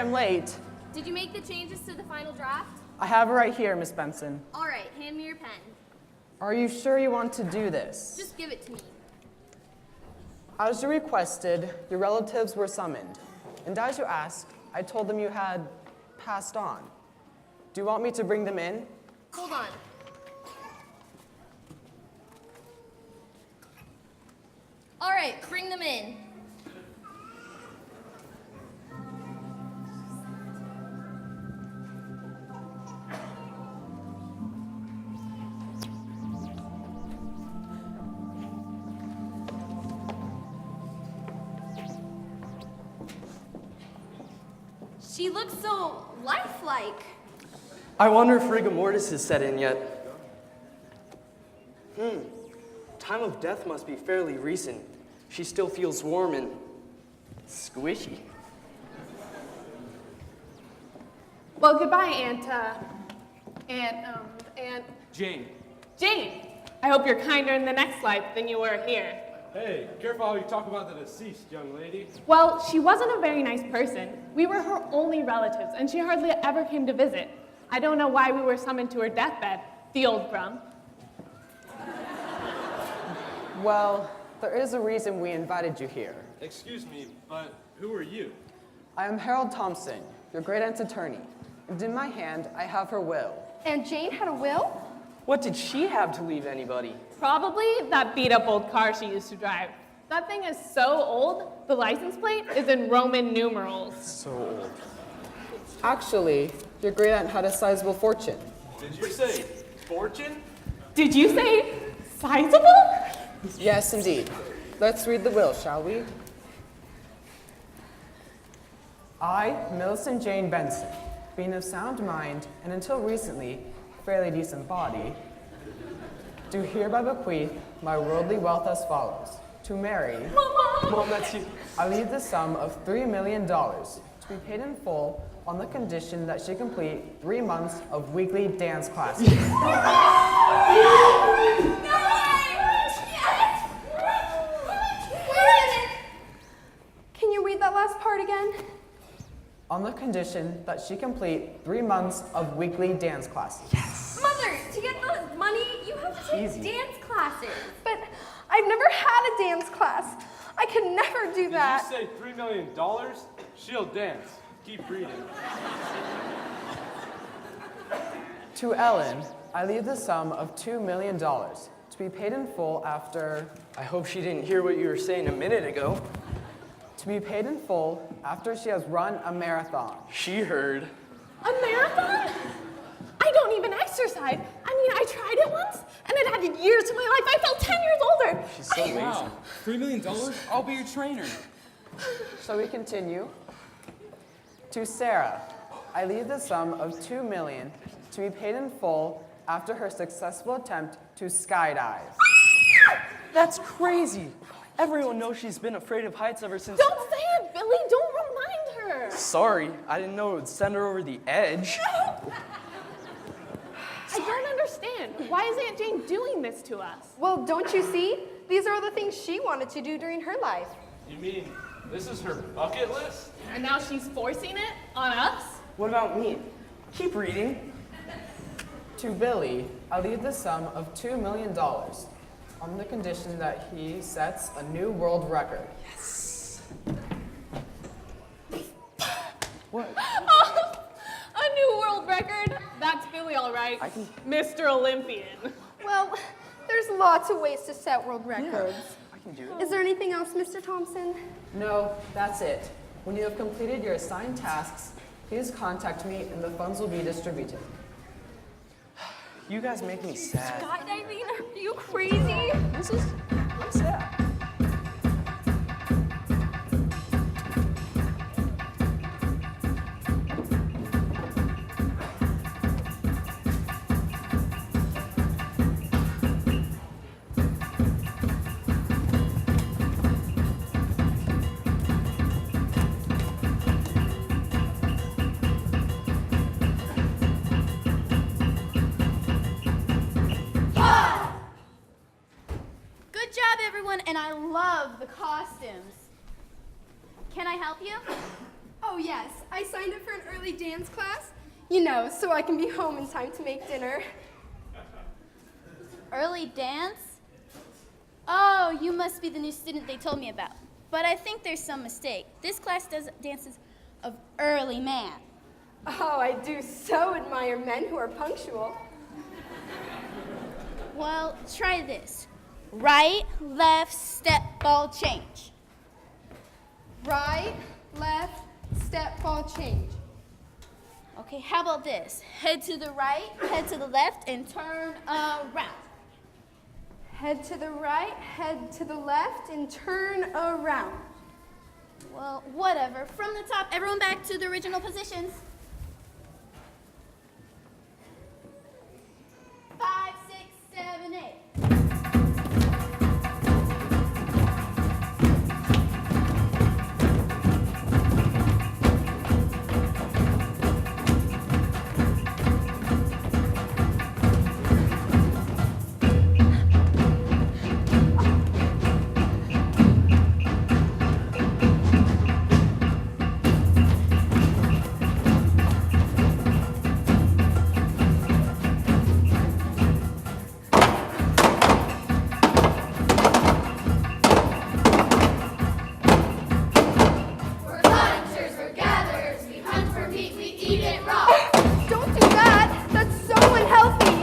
I'm late. Did you make the changes to the final draft? I have it right here, Miss Benson. All right, hand me your pen. Are you sure you want to do this? Just give it to me. As you requested, your relatives were summoned. And as you asked, I told them you had passed on. Do you want me to bring them in? Hold on. All right, bring them in. She looks so lifelike. I wonder if rigor mortis has set in yet. Time of death must be fairly recent. She still feels warm and squishy. Well, goodbye, Aunt Jane. Jane. I hope you're kinder in the next life than you were here. Hey, careful how you talk about the deceased, young lady. Well, she wasn't a very nice person. We were her only relatives, and she hardly ever came to visit. I don't know why we were summoned to her deathbed, the old grump. Well, there is a reason we invited you here. Excuse me, but who are you? I am Harold Thompson, your great-aunt's attorney. And in my hand, I have her will. And Jane had a will? What did she have to leave anybody? Probably that beat-up old car she used to drive. That thing is so old, the license plate is in Roman numerals. So old. Actually, your great-aunt had a sizable fortune. Did you say fortune? Did you say sizable? Yes, indeed. Let's read the will, shall we? I, Millicent Jane Benson, being of sound mind and until recently fairly decent body, do hereby bequeath my worldly wealth as follows. To Mary, Mom, that's you. I leave the sum of $3 million to be paid in full on the condition that she complete 3 months of weekly dance classes. Can you read that last part again? On the condition that she complete 3 months of weekly dance classes. Yes. Mother, to get the money, you have to take Easy. dance classes. But I've never had a dance class. I can never do that. Did you say $3 million? She'll dance. Keep reading. To Ellen, I leave the sum of $2 million to be paid in full after, I hope she didn't hear what you were saying a minute ago. to be paid in full after she has run a marathon. She heard. A marathon? I don't even exercise. I mean, I tried it once, and it added years to my life. I felt 10 years older. She's so lazy. Wow, $3 million? I'll be your trainer. Shall we continue? To Sarah, I leave the sum of $2 million to be paid in full after her successful attempt to skydive. That's crazy. Everyone knows she's been afraid of heights ever since. Don't say it, Billy. Don't remind her. Sorry, I didn't know it would send her over the edge. I don't understand. Why is Aunt Jane doing this to us? Well, don't you see? These are the things she wanted to do during her life. You mean this is her bucket list? And now she's forcing it on us? What about me? Keep reading. To Billy, I leave the sum of $2 million on the condition that he sets a new world record. Yes. Oh, a new world record? That's Billy, all right. Mr. Olympian. Well, there's lots of ways to set world records. I can do it. Is there anything else, Mr. Thompson? No, that's it. When you have completed your assigned tasks, please contact me and the funds will be distributed. You guys make me sad. Skydiving? Are you crazy? I'm sad. Good job, everyone, and I love the costumes. Can I help you? Oh yes, I signed up for an early dance class. You know, so I can be home in time to make dinner. Early dance? Oh, you must be the new student they told me about. But I think there's some mistake. This class does dances of early man. Oh, I do so admire men who are punctual. Well, try this. Right, left, step, ball, change. Right, left, step, ball, change. Okay, how about this? Head to the right, head to the left, and turn around. Head to the right, head to the left, and turn around. Well, whatever. From the top, everyone back to the original positions. 5, 6, 7, 8. Don't do that. That's so unhealthy.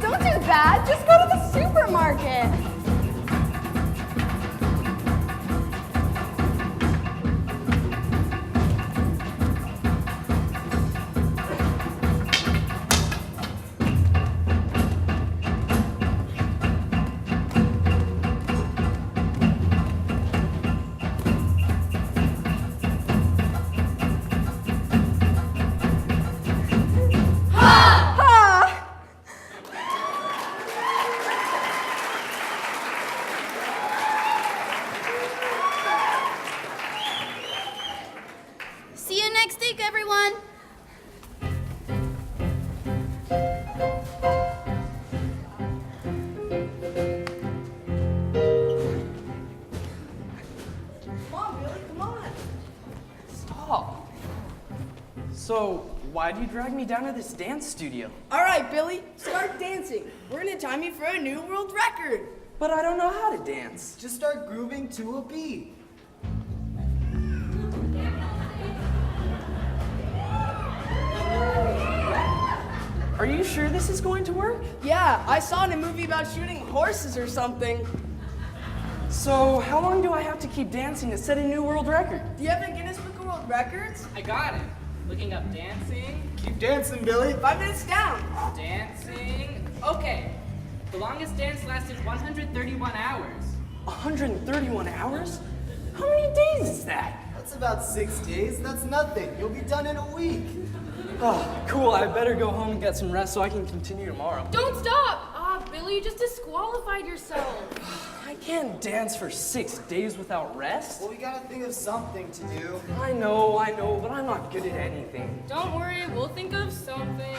Don't do that. Just go to the supermarket. Ha! See you next week, everyone. Stop. So, why do you drag me down to this dance studio? All right, Billy, start dancing. We're gonna time you for a new world record. But I don't know how to dance. Just start grooving to a beat. Are you sure this is going to work? Yeah, I saw in a movie about shooting horses or something. So, how long do I have to keep dancing to set a new world record? Do you have a Guinness Book of World Records? I got it. Looking up dancing, Keep dancing, Billy. 5 minutes down. dancing. Okay. The longest dance lasted 131 hours. 131 hours? How many days is that? That's about 6 days. That's nothing. You'll be done in a week. Oh, cool. I better go home and get some rest so I can continue tomorrow. Don't stop! Billy, you just disqualified yourself. I can't dance for 6 days without rest. Well, we gotta think of something to do. I know, but I'm not good at anything. Don't worry, we'll think of something.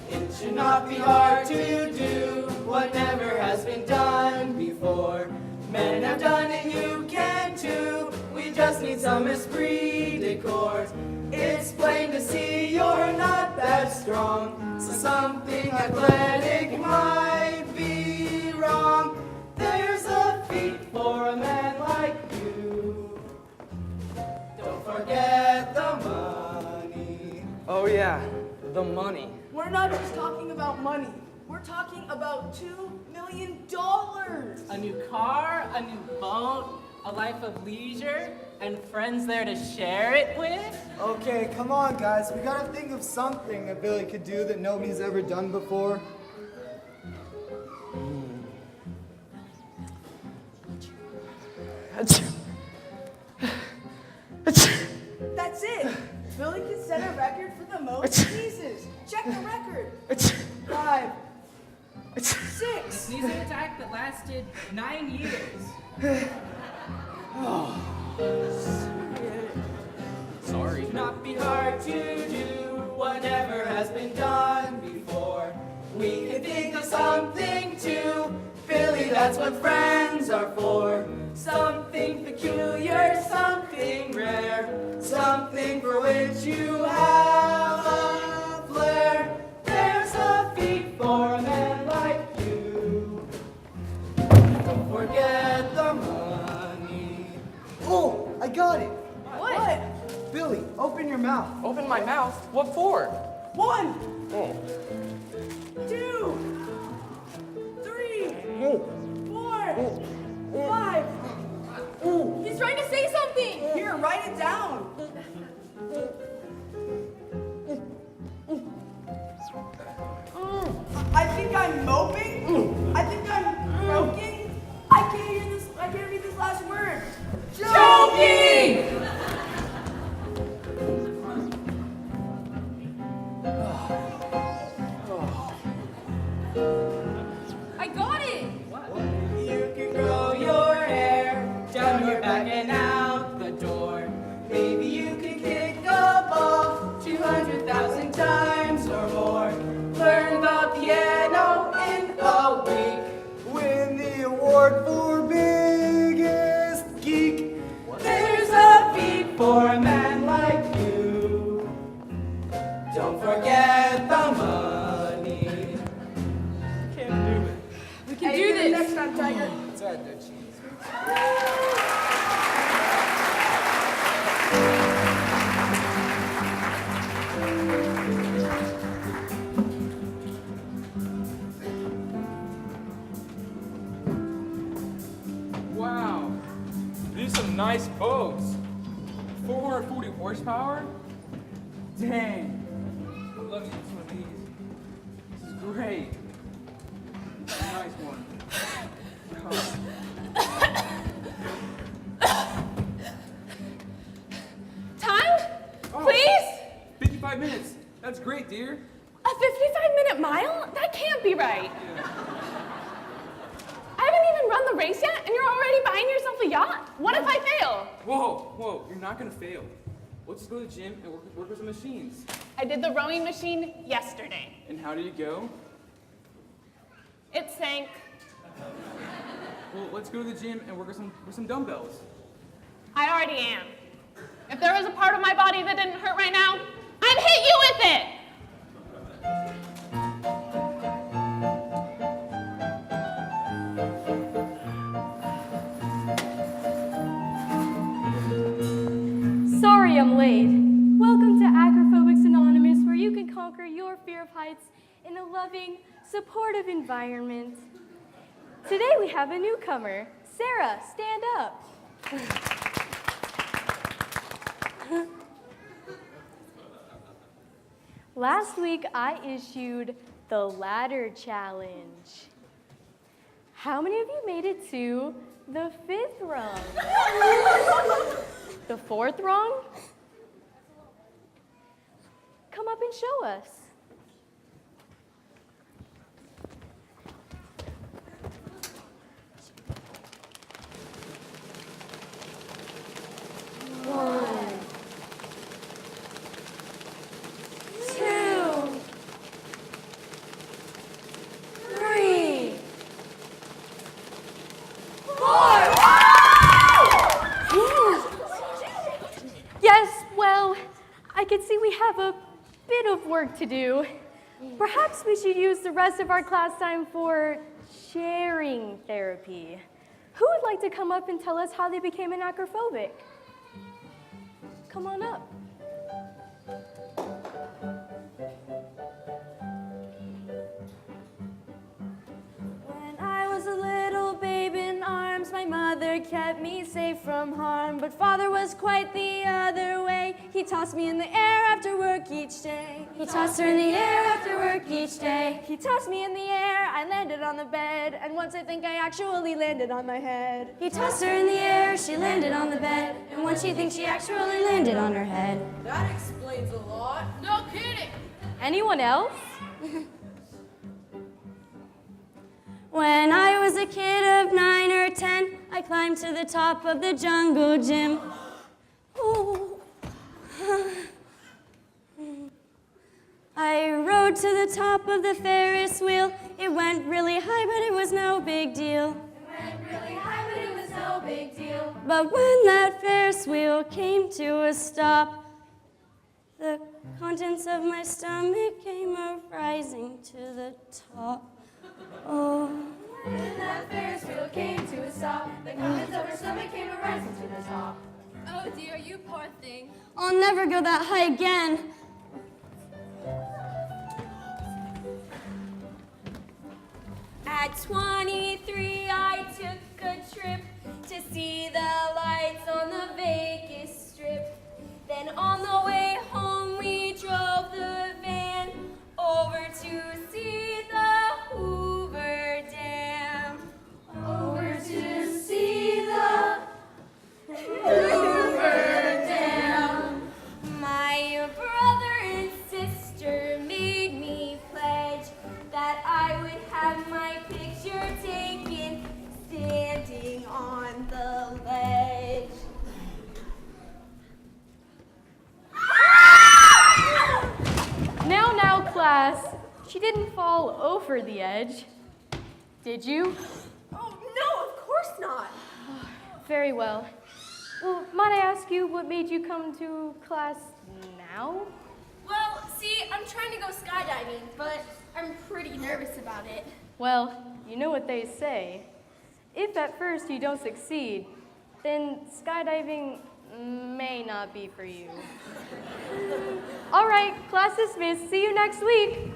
It should not be hard to do what never has been done before. Men have done it, you can too. We just need some esprit de corps. It's plain to see you're not that strong, so something athletic might be wrong. There's a feat for a man like you. Don't forget the money. Oh yeah, the money. We're not just talking about money. We're talking about $2 million. A new car, a new boat, a life of leisure, and friends there to share it with. Okay, come on, guys. We gotta think of something that Billy could do that nobody's ever done before. That's it. Billy can set a record for the most sneezes. Check the record. 5, 6. Sneezing attack that lasted 9 years. Sorry. Not be hard to do what never has been done before. something too. Billy, that's what friends are for. Something peculiar, something rare, something for which you have a flair. There's a feat for a man like you. Don't forget the money. Oh, I got it. What? Billy, open your mouth. Open my mouth? What for? 1, Oh. 2, 3, 4, 5. He's trying to say something. Here, write it down. I think I'm moping. I think I'm broken. I can't hear this. I can't read this last word. Joking. I got it. You can grow your hair down your back and out the door. Maybe you can kick a ball 200,000 times or more. Learn the piano in a week. Win the award for biggest geek. There's a feat for a man like you. Don't forget the money. We can do this. Next time, Tiger. It's all right there, Cheese. Wow. These are some nice boats. 440 horsepower? Dang. I'd love to use one of these. This is great. Nice one. Time? Oh. Please? 55 minutes. That's great, dear. A 55-minute mile? That can't be right. I haven't even run the race yet, and you're already buying yourself a yacht? What if I fail? Whoa, you're not gonna fail. Let's just go to the gym and work with some machines. I did the rowing machine yesterday. And how did you go? It sank. Well, let's go to the gym and work with some dumbbells. I already am. If there was a part of my body that didn't hurt right now, I'd hit you with it! Sorry I'm late. Welcome to Acrophobics Anonymous, where you can conquer your fear of heights in a loving, supportive environment. Today we have a newcomer. Sarah, stand up. Last week I issued the ladder challenge. How many of you made it to the 5th rung? The 4th rung? Come up and show us. One, 2, 3, 4. Yes, well, I can see we have a bit of work to do. Perhaps we should use the rest of our class time for sharing therapy. Who would like to come up and tell us how they became an acrophobic? Come on up. When I was a little babe in arms, my mother kept me safe from harm. But father was quite the other way. He tossed me in the air after work each day. He tossed her in the air after work each day. He tossed me in the air, I landed on the bed. And once I think I actually landed on my head. He tossed her in the air, she landed on the bed. And once she thinks she actually landed on her head. That explains a lot. No kidding. Anyone else? When I was a kid of 9 or 10, I climbed to the top of the jungle gym. Ooh. I rode to the top of the Ferris wheel. It went really high, but it was no big deal. But when that Ferris wheel came to a stop, the contents of my stomach came a-rising to the top. Oh. When that Ferris wheel came to a stop, the contents of her stomach came a-rising to the top. Oh dear, you poor thing. I'll never go that high again. At 23, I took a trip to see the lights on the Vegas Strip. Then on the way home, we drove the van over to see the Hoover Dam. Over to see the Hoover Dam. My brother and sister made me pledge that I would have my picture taken standing on the ledge. Now, class, she didn't fall over the edge, did you? Oh, no, of course not. Very well. Well, might I ask you what made you come to class now? Well, see, I'm trying to go skydiving, but I'm pretty nervous about it. Well, you know what they say. If at first you don't succeed, then skydiving may not be for you. All right, class dismissed. See you next week.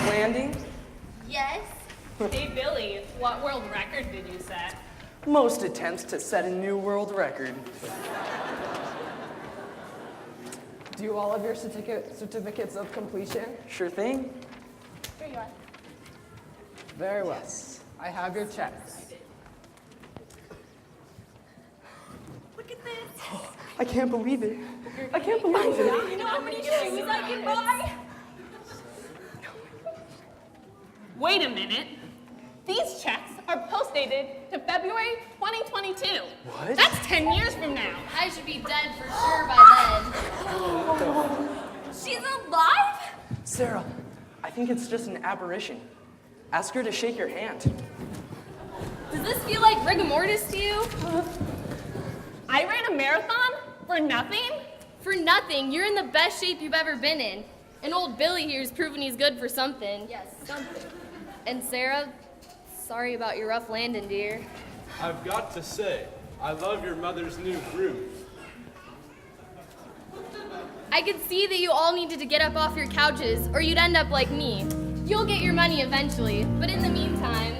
Landing? Yes? Hey, Billy, what world record did you set? Most attempts to set a new world record. Do you all have your certificates of completion? Sure thing. Here you are. Very well. I have your checks. Look at this. I can't believe it. I can't believe it. You know how many shoes I can buy? Wait a minute. These checks are post-dated to February 2022. What? That's 10 years from now. I should be dead for sure by then. She's alive? Sarah, I think it's just an aberration. Ask her to shake your hand. Does this feel like rigor mortis to you? I ran a marathon for nothing? For nothing. You're in the best shape you've ever been in. And old Billy here's proven he's good for something. Yes, something. And Sarah, sorry about your rough landing, dear. I've got to say, I love your mother's new groove. I could see that you all needed to get up off your couches, or you'd end up like me. You'll get your money eventually, but in the meantime,